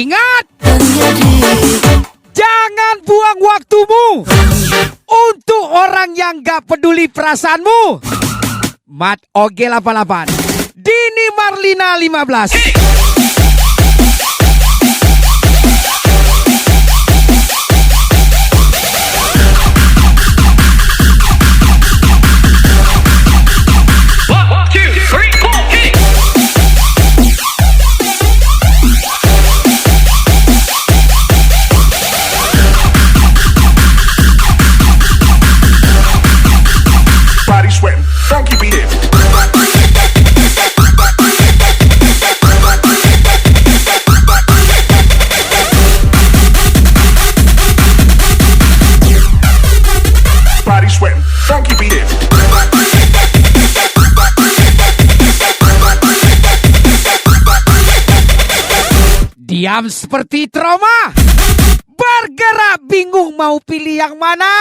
Ingat, jangan buang waktumu untuk orang yang gak peduli perasaanmu. Mat Oge 88, Dini Marlina 15. Diam seperti trauma, bergerak bingung mau pilih yang mana.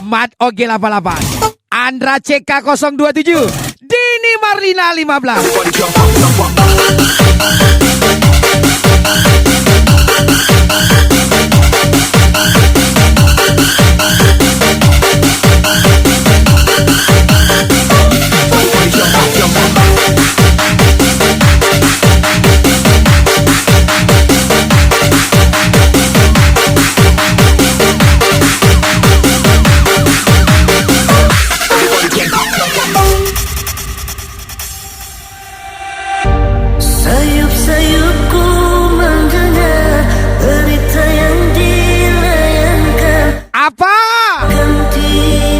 Mat Oge 88, Andra CK 027, Dini Marlina Sayup-sayupku mendengar berita yang dilayangkan. Apa? Ganti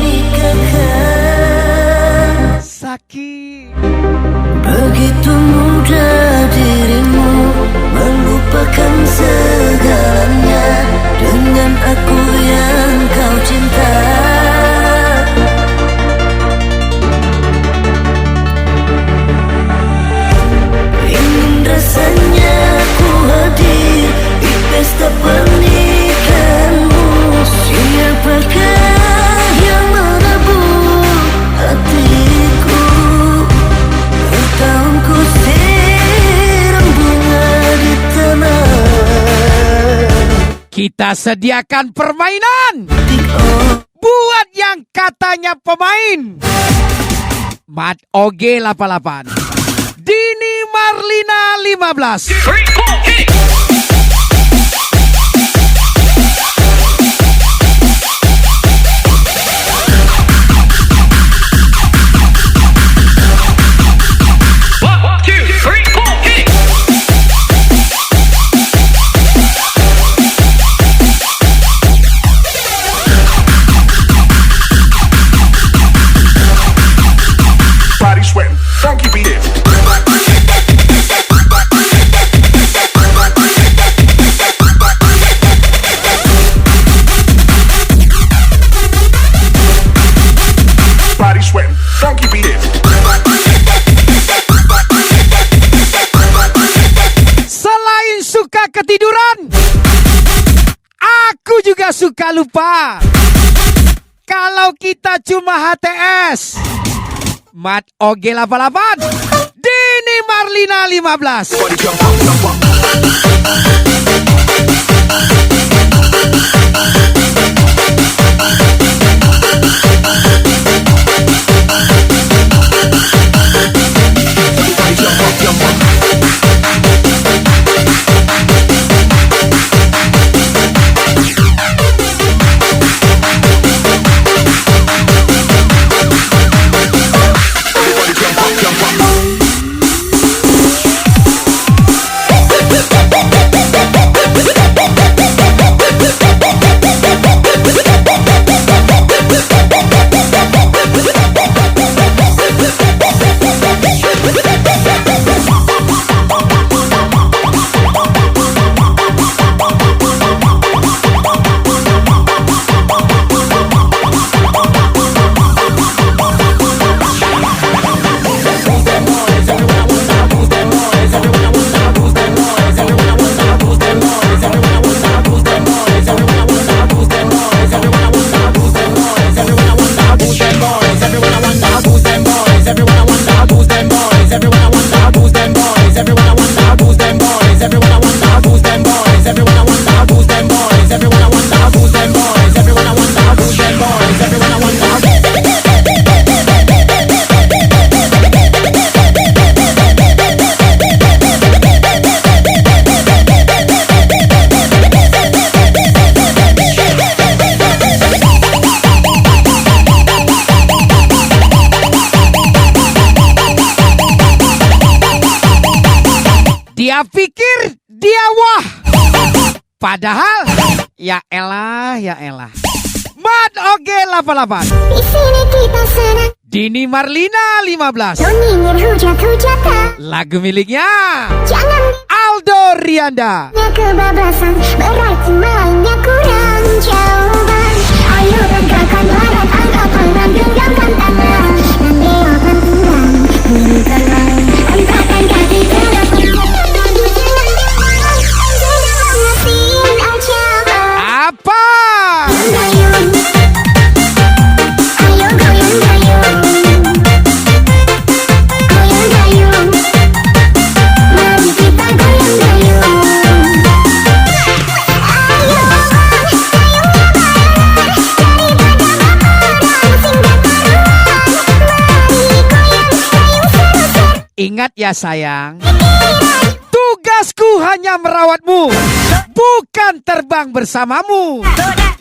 nikahkan. Sakit. Begitu mudah dirimu melupakan segalanya dengan aku yang kau cinta. Rasanya ku hadir di pesta pernikahanmu. Siapakah yang merebut hatiku? Bertahun ku siram bunga di tanah. Kita sediakan permainan buat yang katanya pemain. Mat Oge 88, Dini Marlina 15. 3, 4, hit. Ketiduran, aku juga suka lupa kalau kita cuma HTS. Mat Oge 88, Dini Marlina 15. Dia pikir dia wah. Padahal ya elah, ya elah. Mat oge 88. Di sini kita senang. Dini Marlina 15. Nyanyiin hujat-hujatan. Lagu miliknya Jangan Aldo Rianda. kebablasan, berarti mainnya kurang jawaban. Ayo reggakan badan, angkat tangan, genggamkan tangan. Dan lewakan tulang, berikan lain. Angkatkan kaki ke depan. Jangan ngasih aja. Apa? Gayung. Ayo goyang gayung. Goyang gayung. Mari kita goyang gayung. Ayo gayungnya bareng daripada berperang sehingga taruhan. Mari goyang gayung seru-seru. Ingat ya sayang, tugasku hanya merawatmu, bukan terbang bersamamu.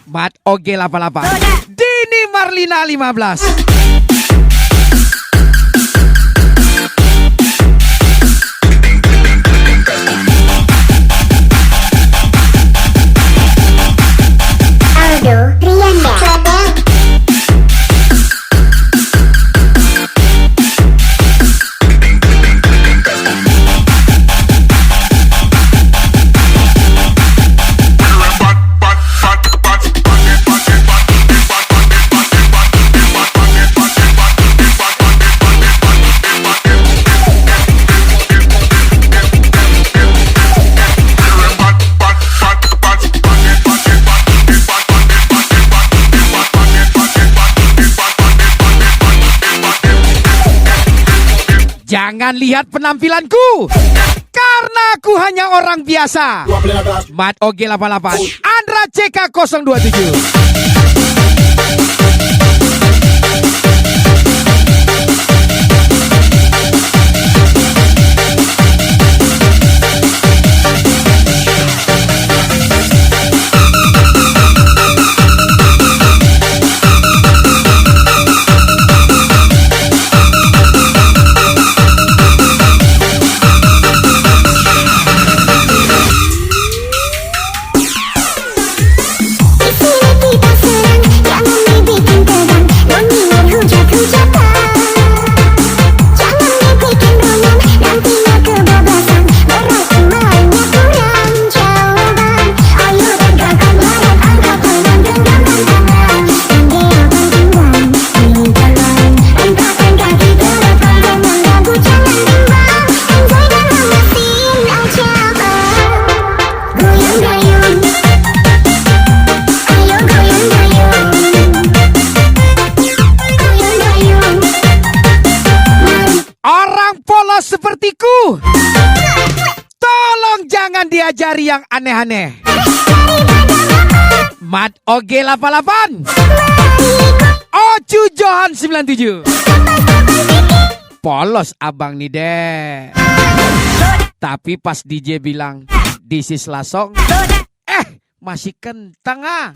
Mat oge 88. Dini Marlina 15. Aldo Rianda. Jangan lihat penampilanku, karena aku hanya orang biasa. Mat oge 88. Andra CK 027. Di sini kita senang, jangan dibikin tegang. Nyanyiin hujat-hujatan. Jangan dibikin rungan, nantinya kebablasan. Berarti mainnya kurang jawaban. Ayo reggakan badan, angkat tangan, genggamkan tangan. Dan lewakan tulang, berikan lain. Angkatkan kaki ke depan, dengan lagu jangan bimbang. Enjoy dan hamasin aja bang. Goyang gayung. Ayo goyang gayung. Goyang gayung. Mari Orang polos sepertiku, tolong jangan diajari yang aneh-aneh. Mat oge 88. Ocu Johan 97. Polos abang nih deh. Tapi pas DJ bilang this is lasong, masih kentang ah.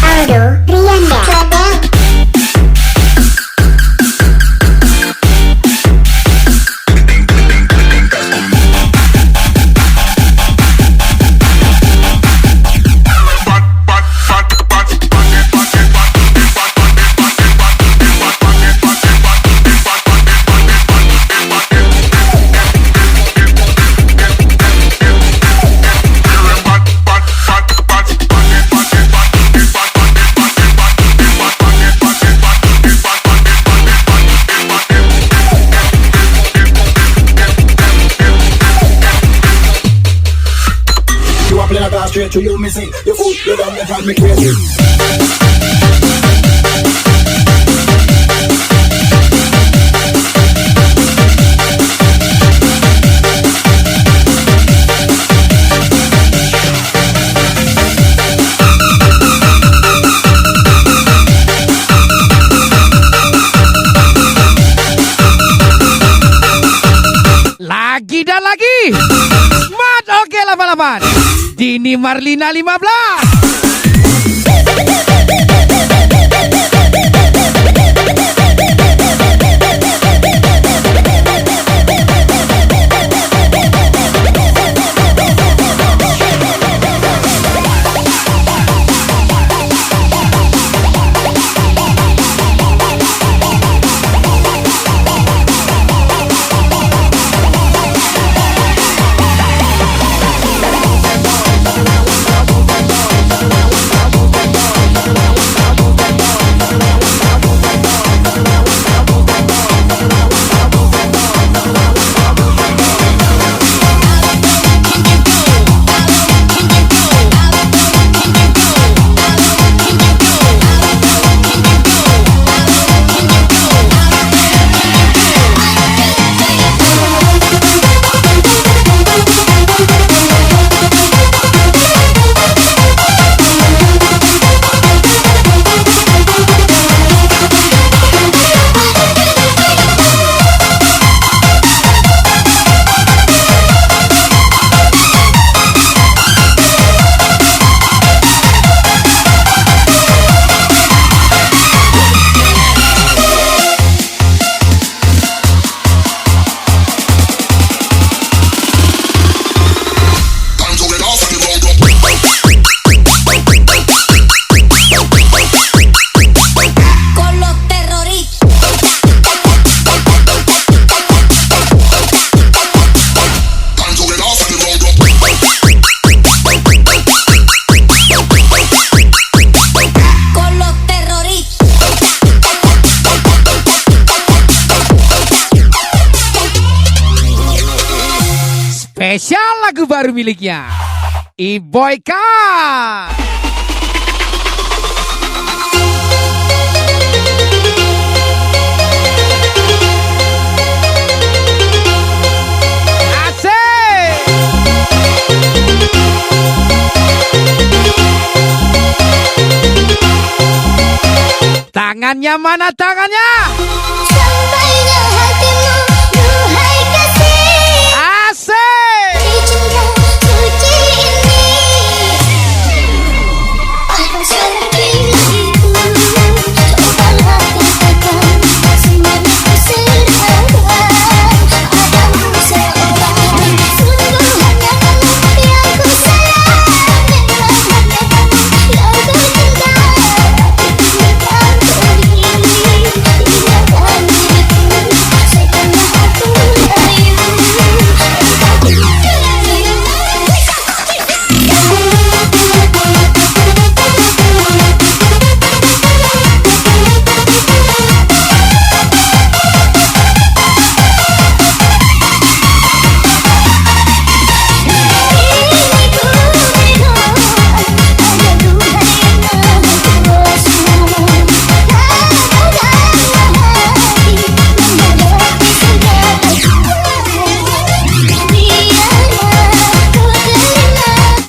Aldo Rianda. Straight to you, me say your foot, you done, you drive me crazy. Lagi dan lagi. Mat oge 88. Dini Marlina 15. Spesial lagu baru miliknya Iboyka. Asik. Tangannya mana tangannya? Sampainya hatimu, duhai kasih. Asik. Di cinta suci ini, apa seperti itu? Cobalah katakan, semuanya terserah. Padamu seorang, sungguh hanya kamu yang ku sayang. Memang hanya kamu yang ku cinta. Tinggalkan diri, tinggalkan diriku, sekarang aku rayu.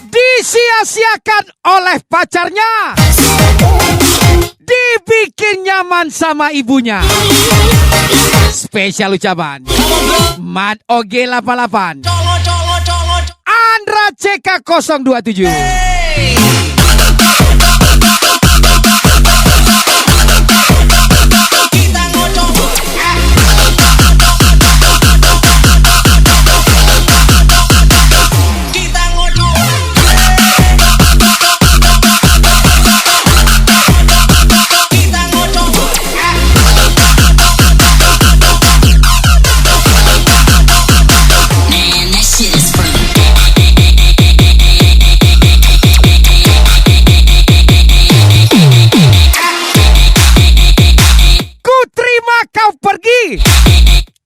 Disia-siakan oleh pacarnya, dibikin nyaman sama ibunya. Spesial ucapan Mat Oge 88, Andra CK 027.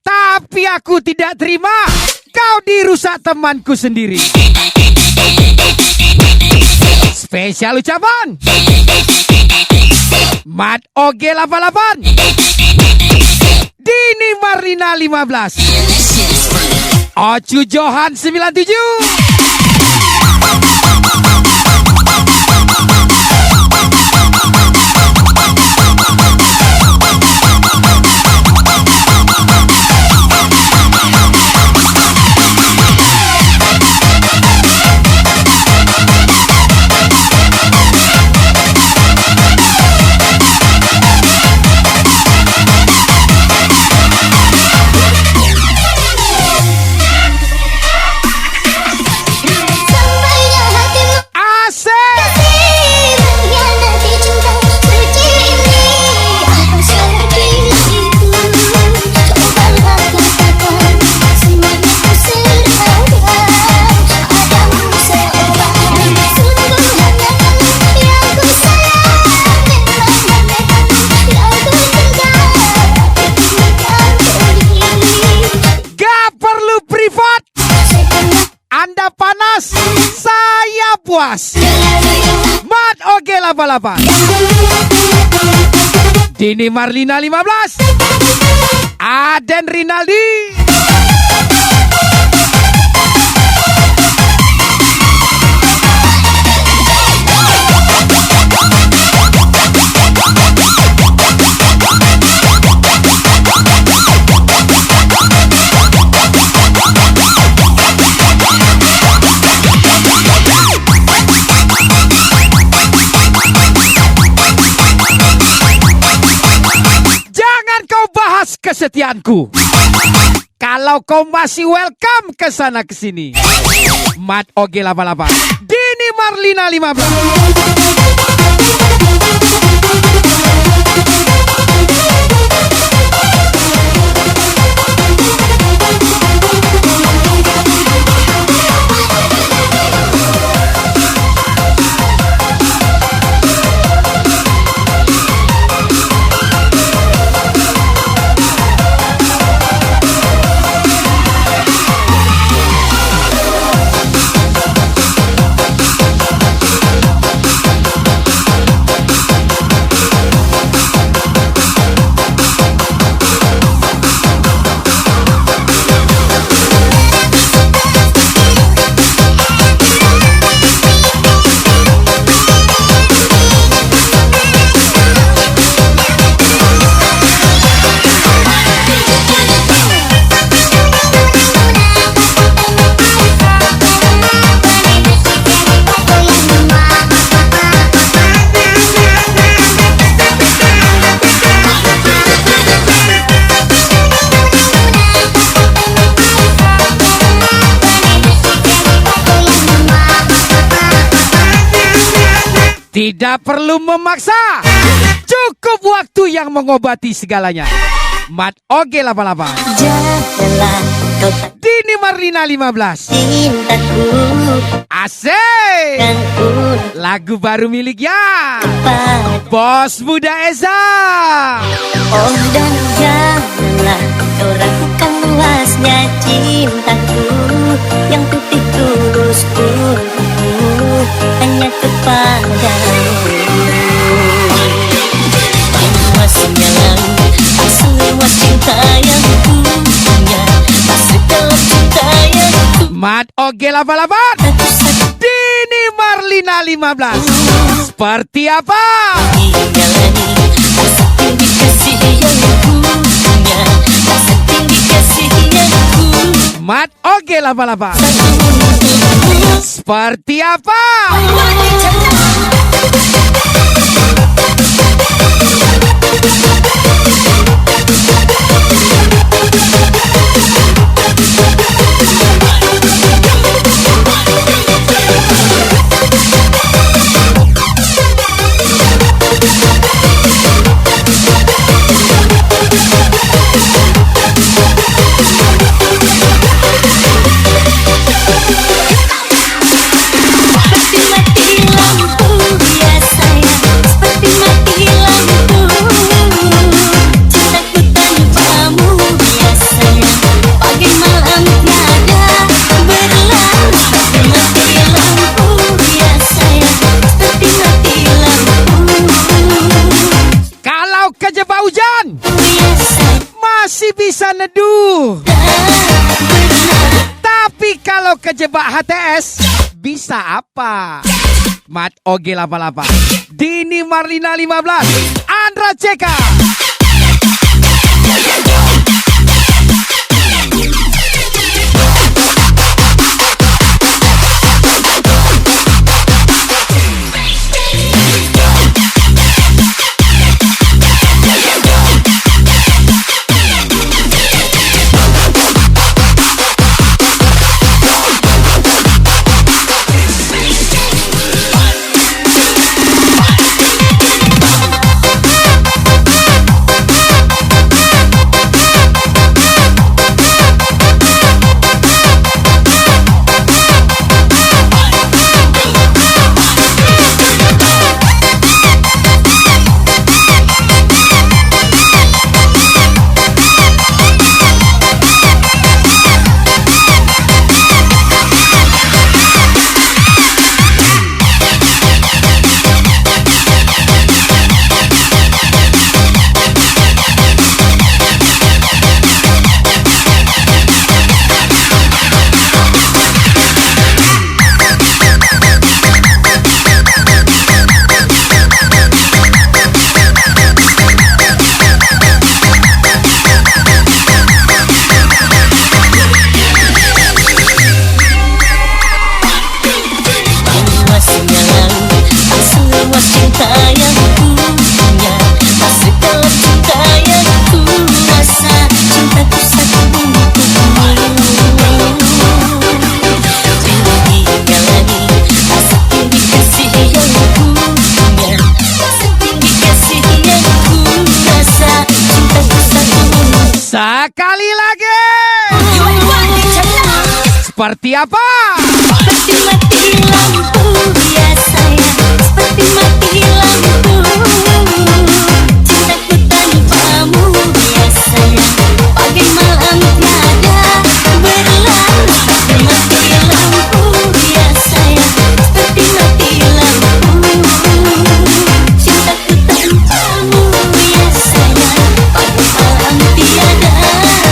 Tapi aku tidak terima kau dirusak temanku sendiri. Spesial ucapan Mat Oge 88, Dini Marlina 15, Ocu Johan 97. panas, saya puas. Mat Oge 88. Dini Marlina 15. Aden Rinaldi. Jangan kau bahas kesetiaanku kalau kau masih welcome ke sana ke sini. Mat Oge 88. Dini Marlina 15. Tidak perlu memaksa, cukup waktu yang mengobati segalanya. Mat Oge 88. Janganlah kau tak Dini Marlina 15. cintaku Asik. kan pun Lagu baru miliknya pada. Bos Muda Eza. Oh dan janganlah kau ragukan luasnya cintaku yang putih tulus untukmu hanya kepadamu. Luasnya seluas cinta yang ku punya, sedalam cinta yang ku Mat Oge 88. Dini Marlina 15. Seperti apa? jalani. Rasa tinggi kasih yang ku punya, rasa tinggi kasih yang ku Mat Oge 88. Seperti apa? Masih bisa neduh. Tapi kalau kejebak HTS, bisa apa? Mat Oge 88. Dini Marlina 15. Andra CK. Sekali lagi. Seperti apa? Seperti mati lampu biasanya, seperti mati lampu. Cintaku tanpamu biasanya, bagai malam tiada berlalu. Seperti mati lampu biasanya, seperti mati lampu. Cintaku tanpamu biasanya, bagai malam tiada berlalu.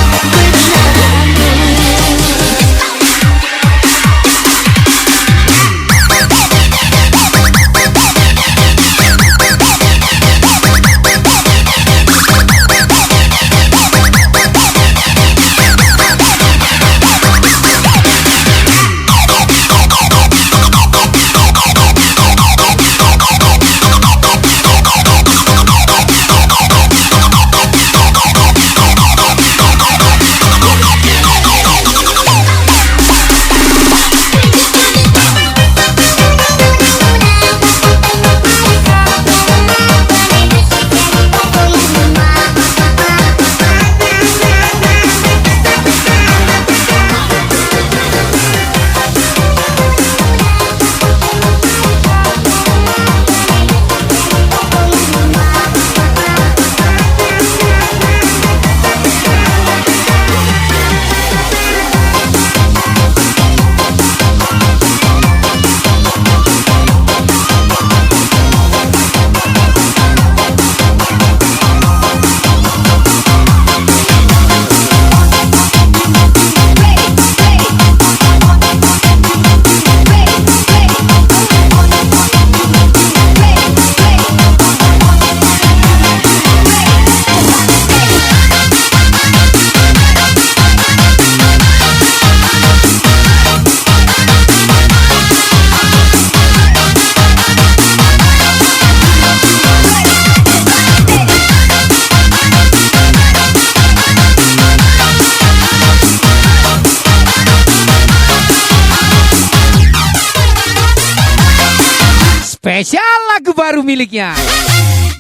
Spesial lagu baru miliknya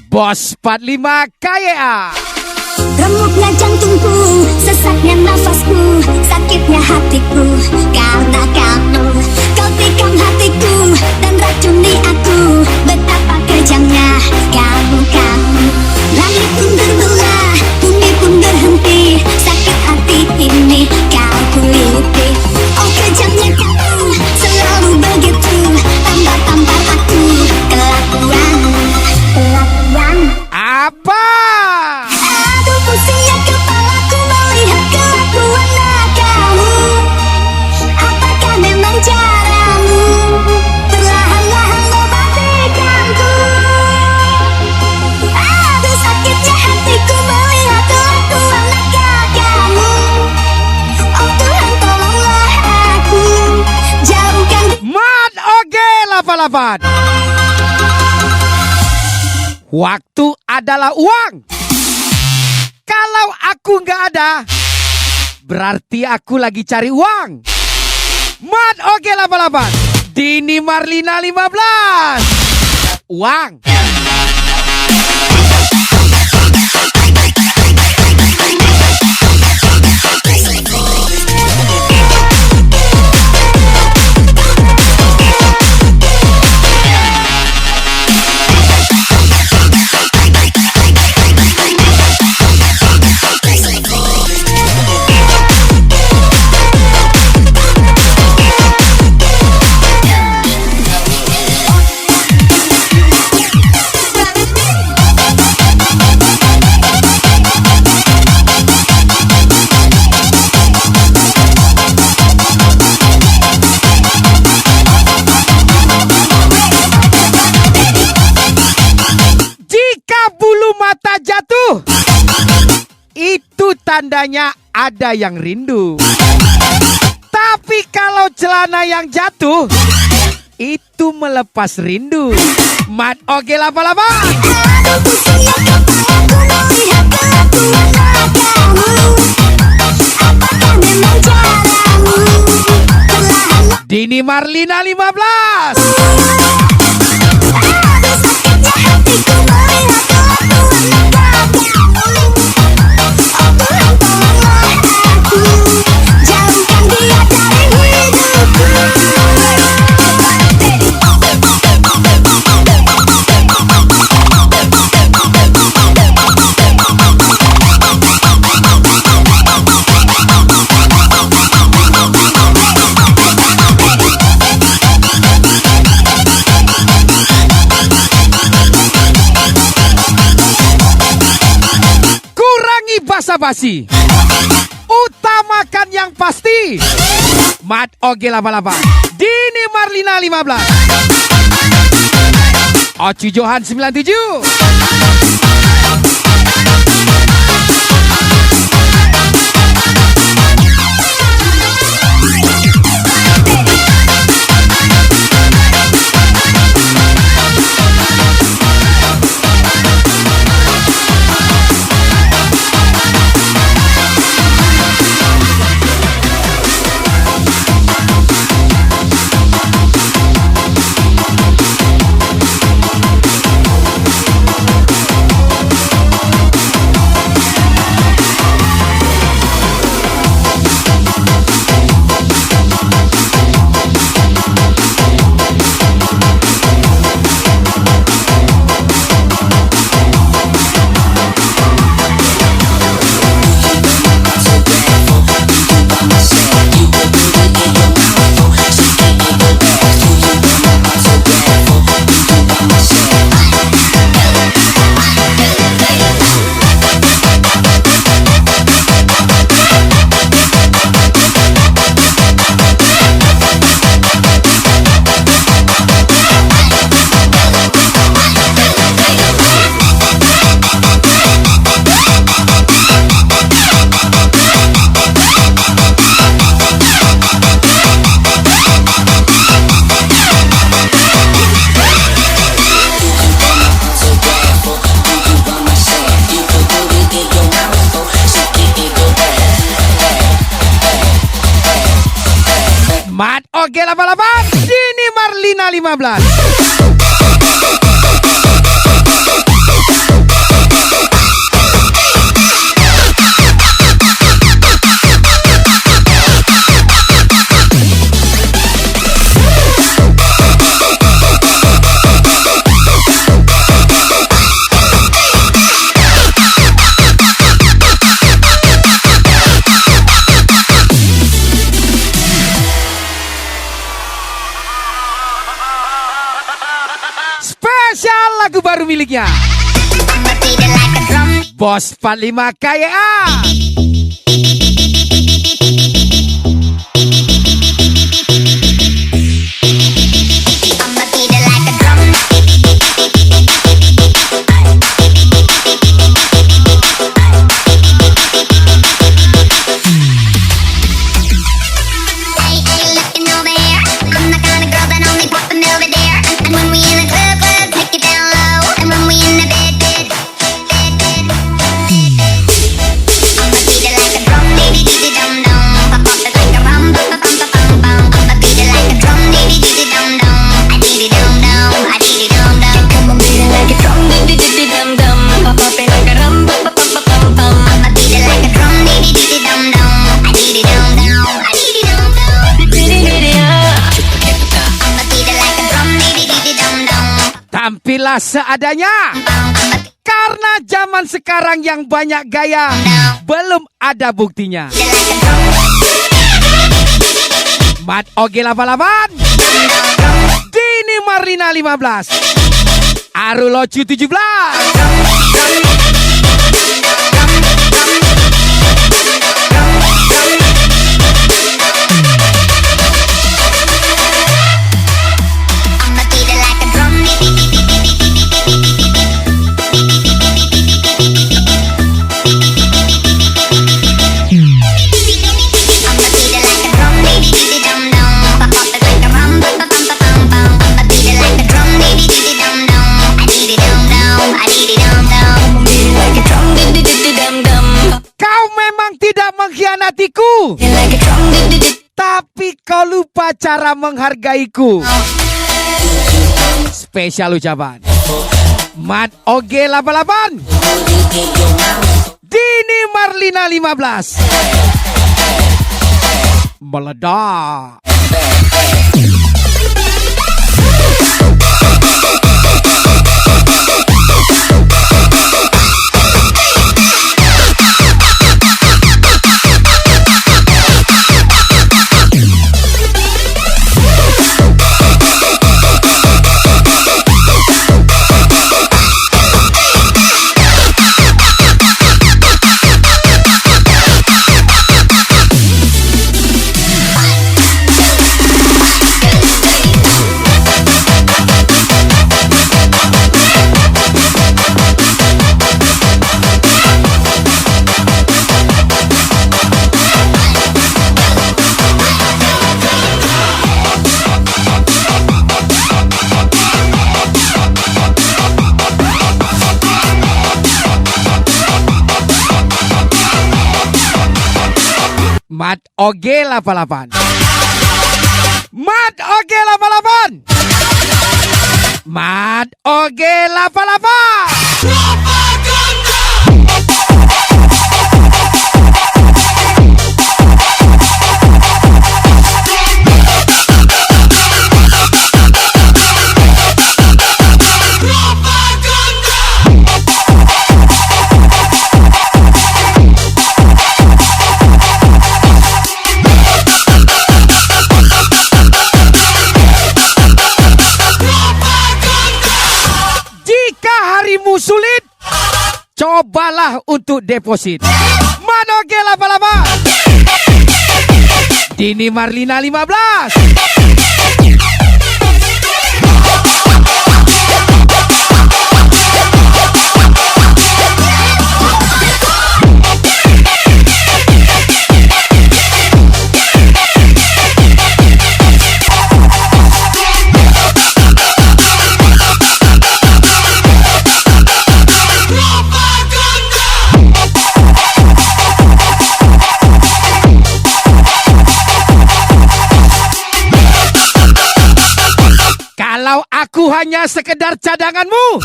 Bos 45 KYA. Remuknya jantungku, sesaknya nafasku, sakitnya hatiku, karena kamu. Kau tikam hatiku dan racuni aku, betapa kejamnya kamu. Langit pun berbelah, bumi pun berhenti, sakit hati ini kau kuliti. Oh kejamnya kamu, selalu begitu, tampar aku, kelakuan. Apa? Aduh pusingnya kepalaku melihat kelakuan kamu. Apakah memang caramu perlahan-lahan mematikanku? Aduh sakitnya hatiku melihat kelakuan kamu. Oh Tuhan tolonglah aku, jauhkan. Mat Oge 88. Waktu adalah uang. Kalau aku nggak ada, berarti aku lagi cari uang. Mat Oge 88. Dini Marlina 15. Uang. Jatuh, itu tandanya ada yang rindu. Tapi kalau celana yang jatuh, itu melepas rindu. Mat Oge 88. Dini Marlina 15. Hatiku melihat kelakuan kamu. Oh Tuhan tolong basa-basi. Utamakan yang pasti. Mat oge laba-laba. Dini Marlina 15. Oci Johan 97. Mat oge laba-laba. Dini Marlina 15. Spesial lagu baru miliknya Bos 45 KYA. Tampillah seadanya. Karena zaman sekarang yang banyak gaya, belum ada buktinya. Mat oge laba-laban. Dini Marlina 15. Arulocu 17. Mengkhianatiku, tapi kau lupa cara menghargaiku. Spesial ucapan Mat oge laba-laban. Dini Marlina 15. Meledak. Mat Oge 88. Mat Oge 88. Mat Oge 88. Jika harimu sulit, cobalah untuk deposit. Mat Oge 88. Dini Marlina 15. Kalau aku hanya sekedar cadanganmu,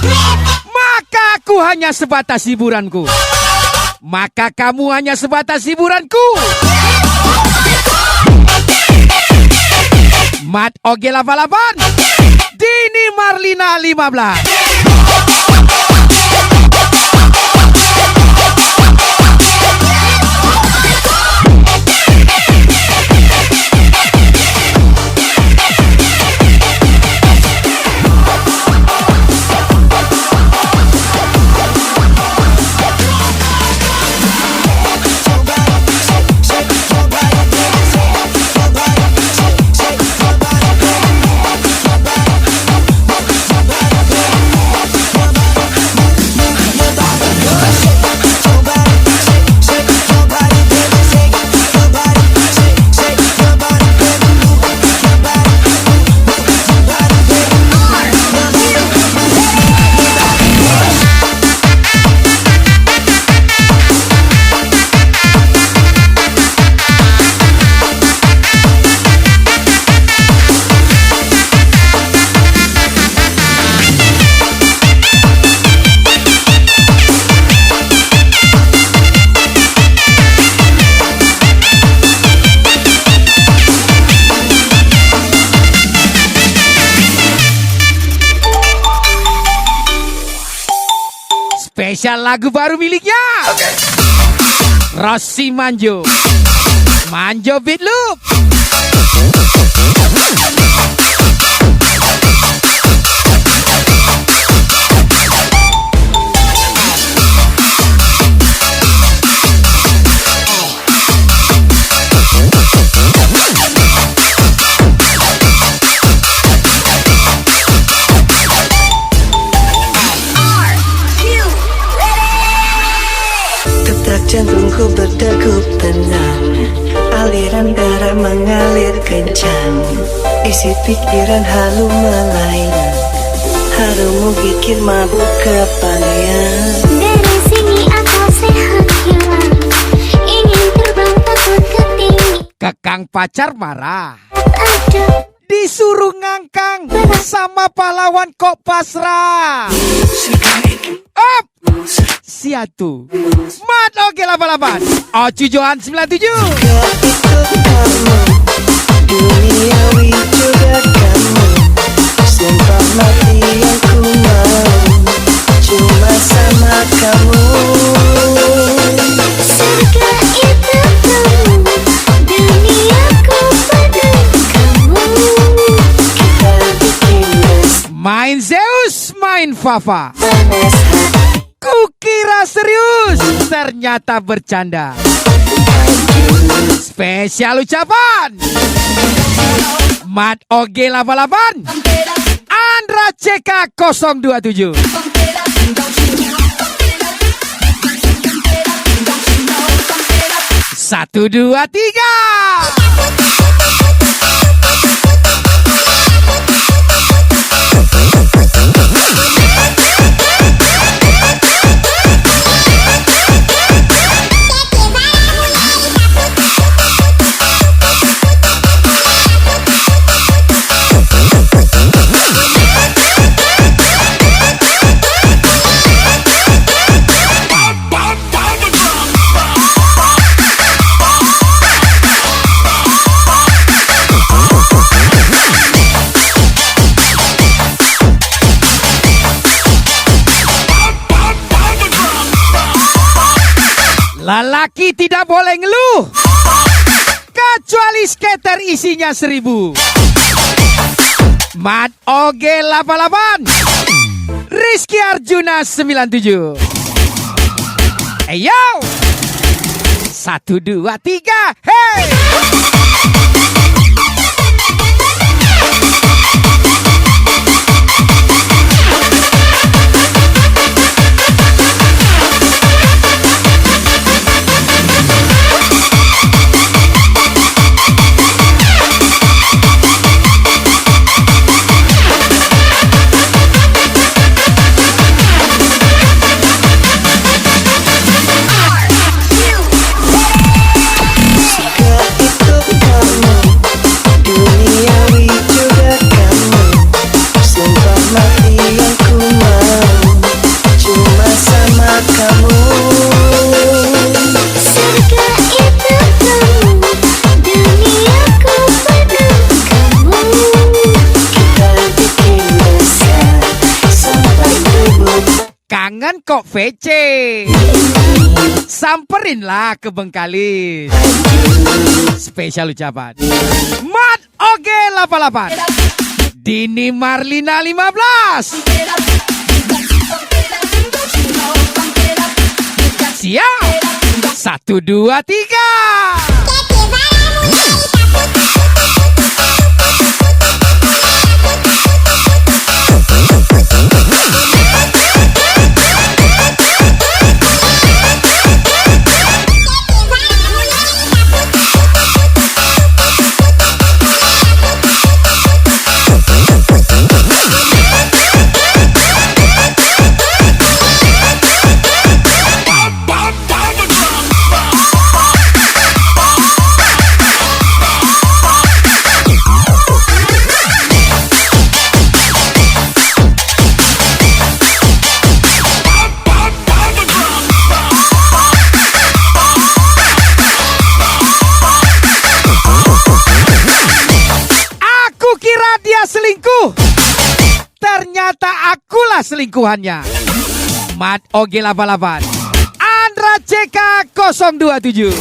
maka aku hanya sebatas hiburanku. Maka kamu hanya sebatas hiburanku. Mat Oge 88. Dini Marlina 15. Spesial lagu baru miliknya. Rossi Manjo. Manjo Beat Loop. Jantungku berdegup tenang, aliran darah mengalir kencang, isi pikiran halu melayang, harumu bikin mabuk kepalian. Dari sini akal sehat hilang, ingin terbang takut ketinggian. Kekang pacar marah, Ada disuruh ngangkang sama pahlawan kok pasrah. Up Siatu. Mat Oge 88. Ocu Johan 97. Gak ikut kamu, duniawi juga kamu, sumpah mati yang ku mau, cuma sama kamu. surga itu kamu, duniaku pada kamu. Kita bikin Main Zeus, main Fafa. panas hati. Kukira serius, ternyata bercanda. Spesial ucapan Mat Oge 88, Andra CK 027. 1, 2, 3. Lelaki tidak boleh ngeluh, kecuali skater isinya 1000. Mat Oge 88, Rizky Arjuna 97. Ayo, 1, 2, 3, hey. Kangen kok VC, samperinlah ke Bengkalis. Spesial ucapan Mat Oge 88, Dini Marlina 15. Siap, 1, 2, 3. Selingkuh, ternyata akulah selingkuhannya. Mat Oge 88, Andra CK 027.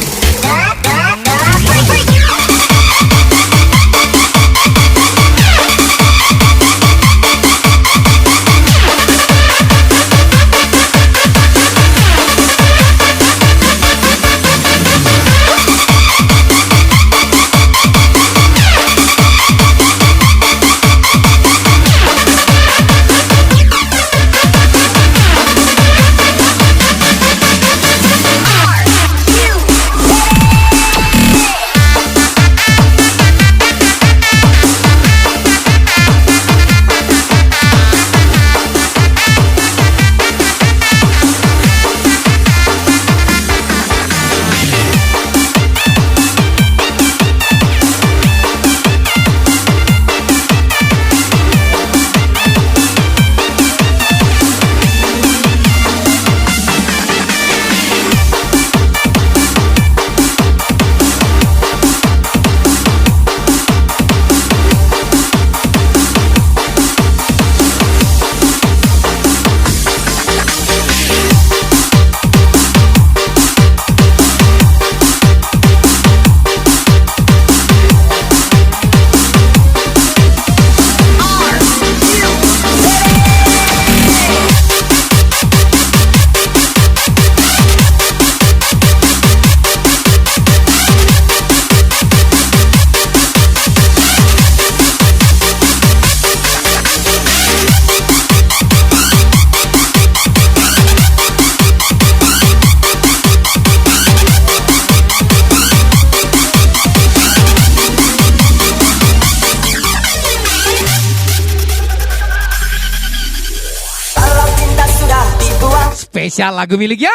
Spesial lagu miliknya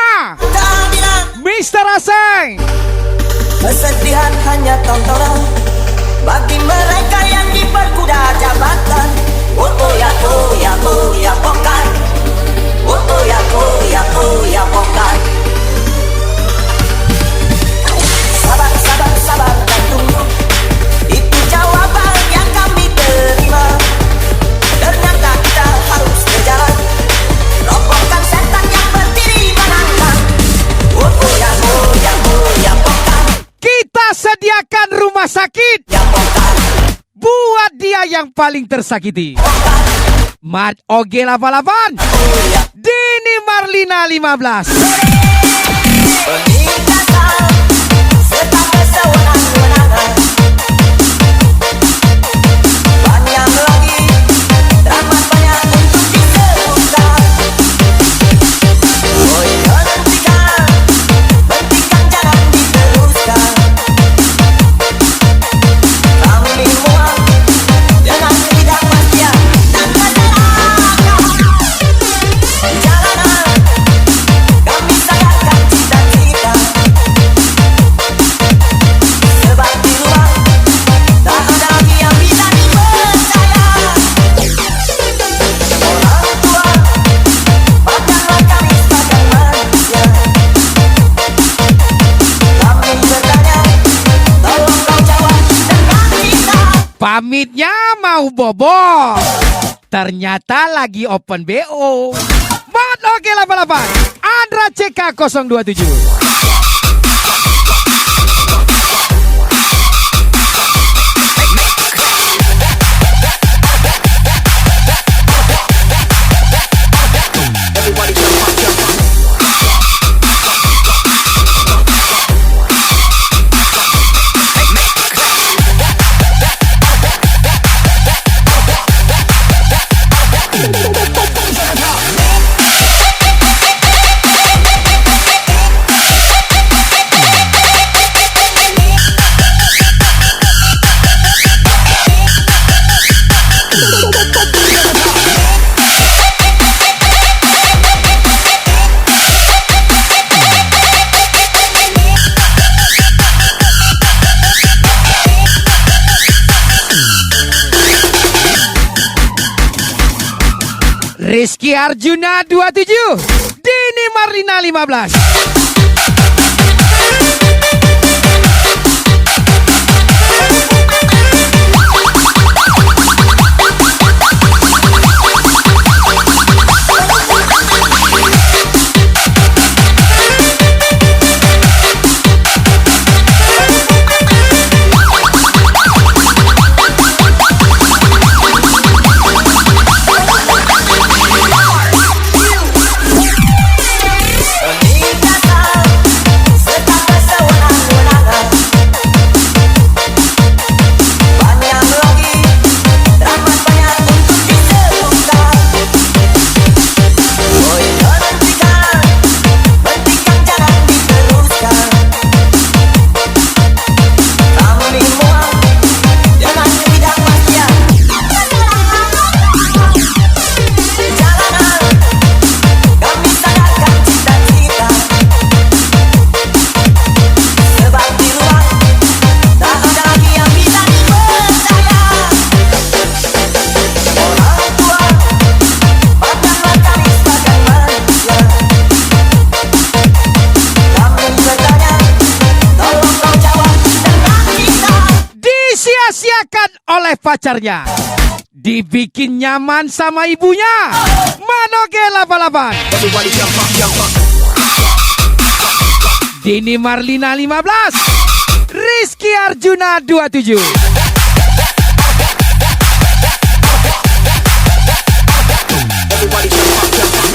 Mr. Aseng. Kesedihan hanya tontonan bagi mereka yang diperkuda jabatan. Oh ya oh ya oh ya pokai. Oh ya oh ya oh ya pokai. Sabar sabar sabar dan tunggu, itu jawaban yang kami terima. Ternyata kita harus berjalan, robohkan setan yang berdiri menantang. Oh ya oh sakit, buat dia yang paling tersakiti. Mat Oge 88, Dini Marlina 15. Peningkatan serta kesewenang-wenangan. Banyak lagi drama banyak untuk disebutkan. Oi, hentikan jangan diteruskan. Kami muak dengan ketidakpastian dan kecelakaan. Jalanan kami sayangkan cita-cita. Sebab di luar tak ada lagi yang bisa dipercaya. Orang tua, pandanglah kami sebagai manusia. Kami bertanya, tolong kau jawab dengan kita. Pamitnya mau bobo, ternyata lagi open BO. Mat Oge 88, Andra CK 027. Rizky Arjuna 27, Dini Marlina 15. Disia-siakan oleh pacarnya, dibikin nyaman sama ibunya. Mat Oge 88, Everybody jump up, jump up. Dini Marlina 15, Rizky Arjuna 27. Everybody jump up, jump up.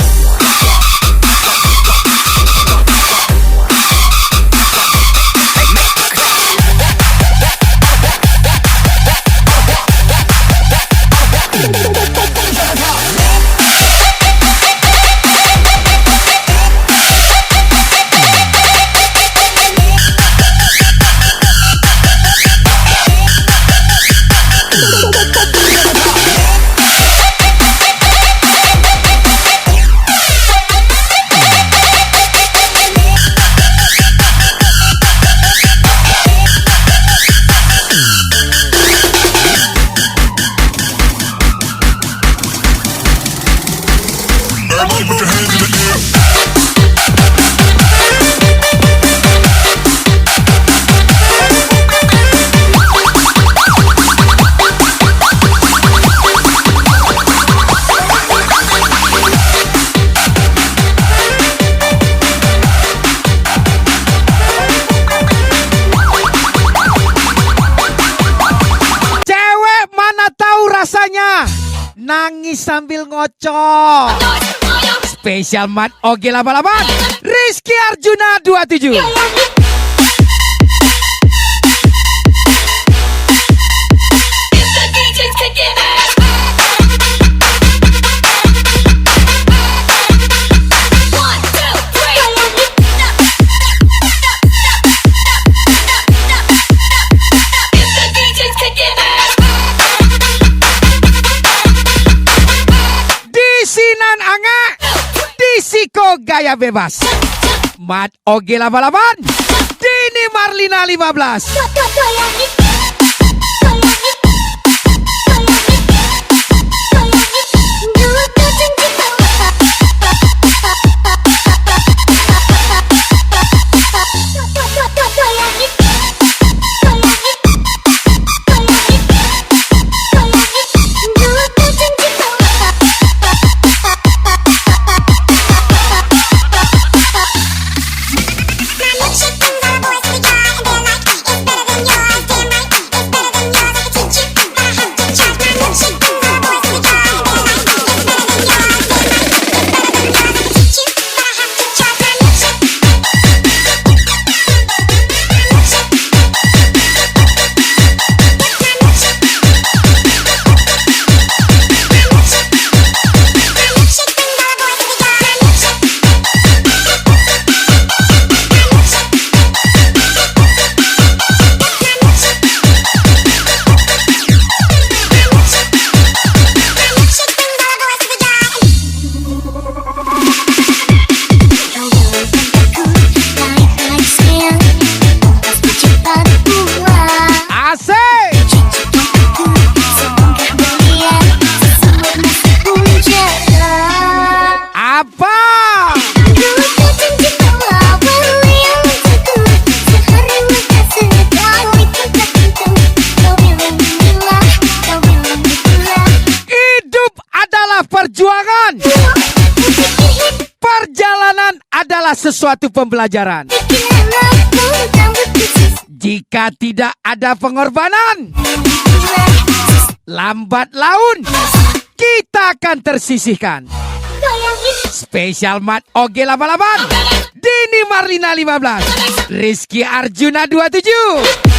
Everybody put your hands in the air. nangis sambil ngocok. Spesial Mat Oge 88, Rizky Arjuna 27. Sinan Anga, Disiko Gaya Bebas, Mat Oge 88, Dini Marlina 15. Perjuangan, perjalanan adalah sesuatu pembelajaran. Jika tidak ada pengorbanan, lambat laun kita akan tersisihkan. Spesial Mat Oge 88, Dini Marlina 15, Rizky Arjuna 27.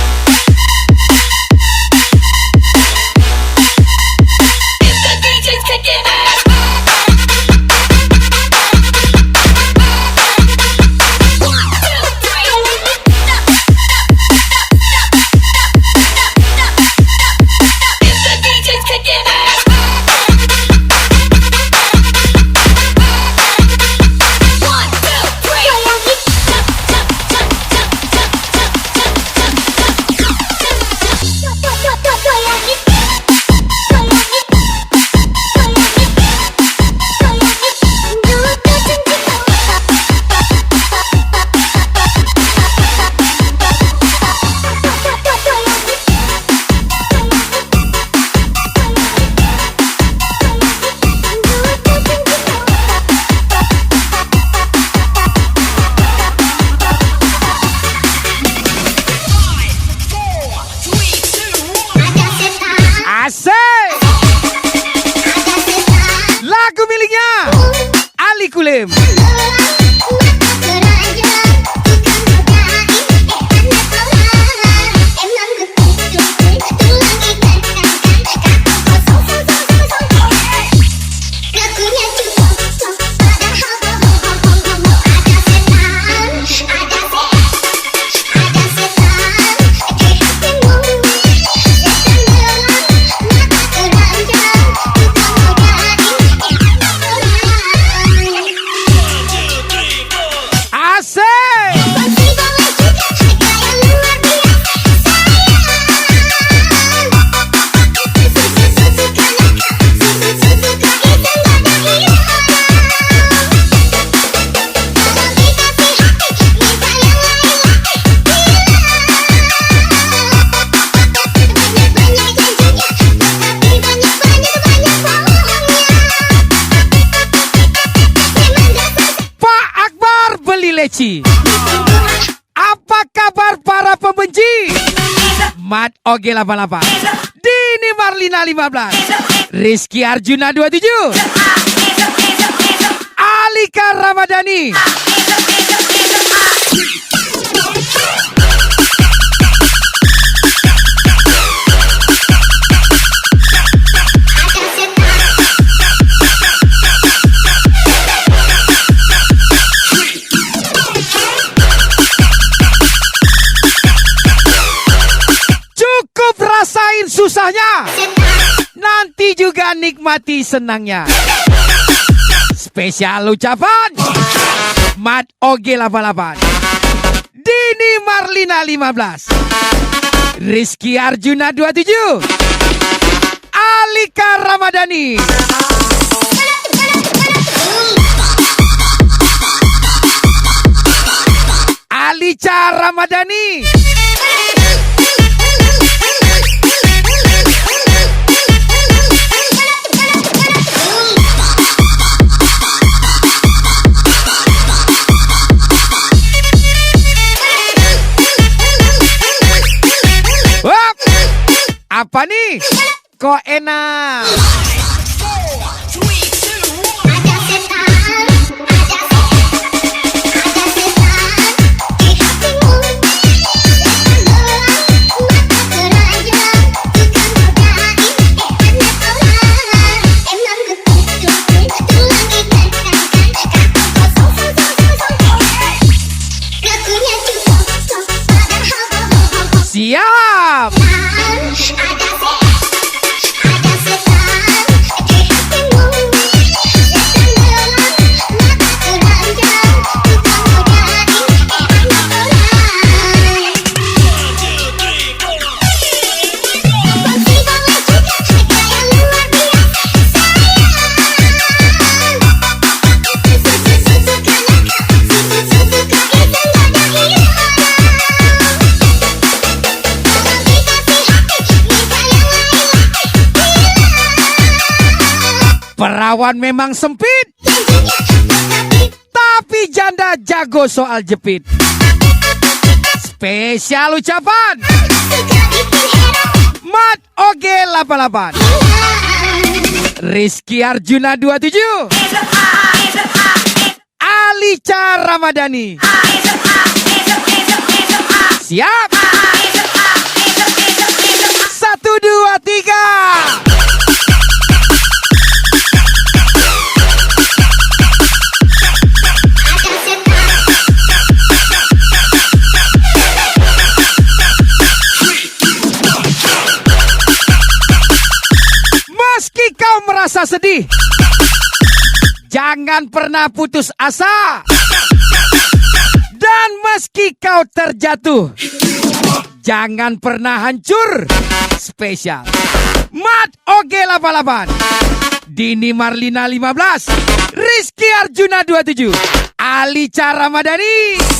Lagu miliknya Ali Kulim. Apa kabar para pembenci? Mat Oge 88, Dini Marlina 15, Rizky Arjuna 27. Alika Ramadhani. Cukup rasain susahnya, nanti juga nikmati senangnya. Spesial ucapan Mat Oge 88, Dini Marlina 15, Rizky Arjuna 27, Alika Ramadhani. Alica Ramadhani. Wap, apa nih? Kok enak? Ada setan di hatimu. Mata keranjang tukang godain. Emang getut-getut tulang ditekankan. Kata kosong. Lakunya cuma padahal bohong. Siap. Ada setan di hatimu. Setan dalam mata keranjang tukang godain. Pasti boleh juga gaya luar biasa Perawan memang sempit, tapi janda jago soal jepit. Spesial ucapan Mat Oge 88, Rizky Arjuna 27, Alica Ramadhani. Siap. 1, 2, 3. Meski kau merasa sedih, jangan pernah putus asa. Dan meski kau terjatuh, jangan pernah hancur. Spesial Mat Oge 88, Dini Marlina 15, Rizky Arjuna 27, Alica Ramadhani.